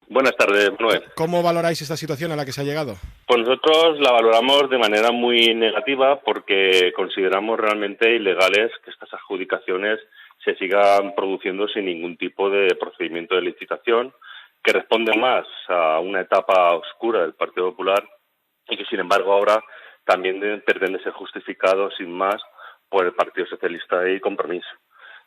Buenas tardes, Manuel. ¿Cómo valoráis esta situación a la que se ha llegado? Pues nosotros la valoramos de manera muy negativa porque consideramos realmente ilegales que estas adjudicaciones se sigan produciendo sin ningún tipo de procedimiento de licitación, que responde más a una etapa oscura del Partido Popular y que, sin embargo, ahora también pretende ser justificado sin más por el Partido Socialista y Compromís.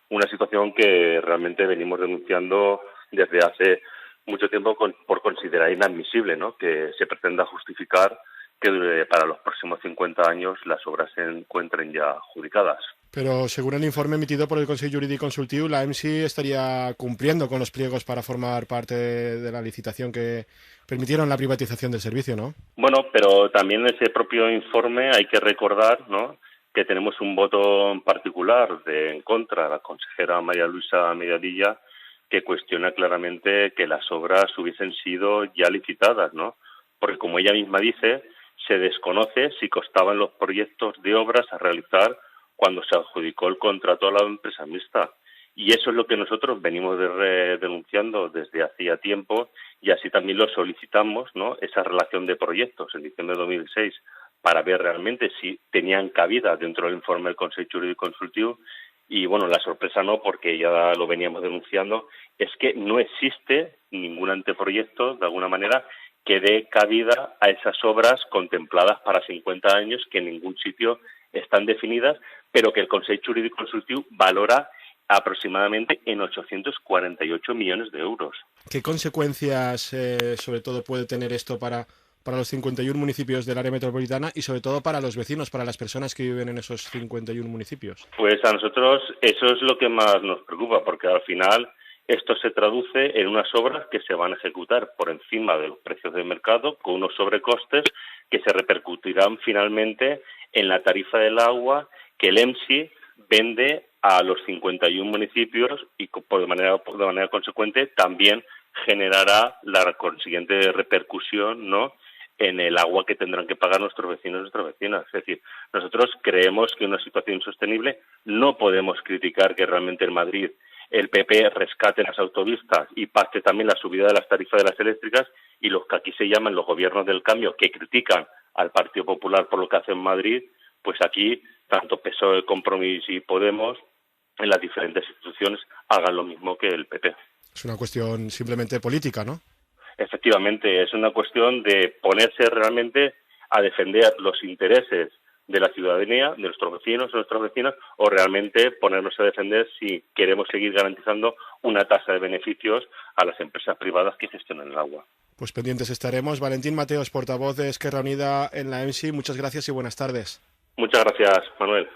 Una situación que realmente venimos denunciando desde hace mucho tiempo por considerar inadmisible, ¿no?, que se pretenda justificar que para los próximos 50 años las obras se encuentren ya adjudicadas. Pero según el informe emitido por el Consell Jurídic Consultiu, la EMSI estaría cumpliendo con los pliegos para formar parte de la licitación que permitieron la privatización del servicio, ¿no? Bueno, pero también en ese propio informe hay que recordar, ¿no?, que tenemos un voto en particular en contra de la consejera María Luisa Mediavilla, que cuestiona claramente que las obras hubiesen sido ya licitadas, ¿no? Porque, como ella misma dice, se desconoce si costaban los proyectos de obras a realizar cuando se adjudicó el contrato a la empresa mixta. Y eso es lo que nosotros venimos denunciando desde hacía tiempo, y así también lo solicitamos, ¿no?, esa relación de proyectos en diciembre de 2006 para ver realmente si tenían cabida dentro del informe del Consell Jurídic Consultiu. Y bueno, la sorpresa no, porque ya lo veníamos denunciando, es que no existe ningún anteproyecto, de alguna manera, que dé cabida a esas obras contempladas para 50 años, que en ningún sitio están definidas, pero que el Consell Jurídic Consultiu valora aproximadamente en 848 millones de euros. ¿Qué consecuencias, sobre todo, puede tener esto para los 51 municipios del área metropolitana y, sobre todo, para los vecinos, para las personas que viven en esos 51 municipios? Pues a nosotros eso es lo que más nos preocupa, porque al final esto se traduce en unas obras que se van a ejecutar por encima de los precios de mercado, con unos sobrecostes que se repercutirán finalmente en la tarifa del agua que el EMSI vende a los 51 municipios y de manera consecuente también generará la consiguiente repercusión, ¿no?, en el agua que tendrán que pagar nuestros vecinos y nuestras vecinas. Es decir, nosotros creemos que una situación insostenible, no podemos criticar que realmente en Madrid el PP rescate las autopistas y pacte también la subida de las tarifas de las eléctricas, y los que aquí se llaman los gobiernos del cambio, que critican al Partido Popular por lo que hace en Madrid, pues aquí tanto PSOE, Compromís y Podemos en las diferentes instituciones hagan lo mismo que el PP. Es una cuestión simplemente política, ¿no? Efectivamente, es una cuestión de ponerse realmente a defender los intereses de la ciudadanía, de nuestros vecinos, de nuestras vecinas, o realmente ponernos a defender si queremos seguir garantizando una tasa de beneficios a las empresas privadas que gestionan el agua. Pues pendientes estaremos. Valentín Mateos, portavoz de Esquerra Unida en la EMSI, muchas gracias y buenas tardes. Muchas gracias, Manuel.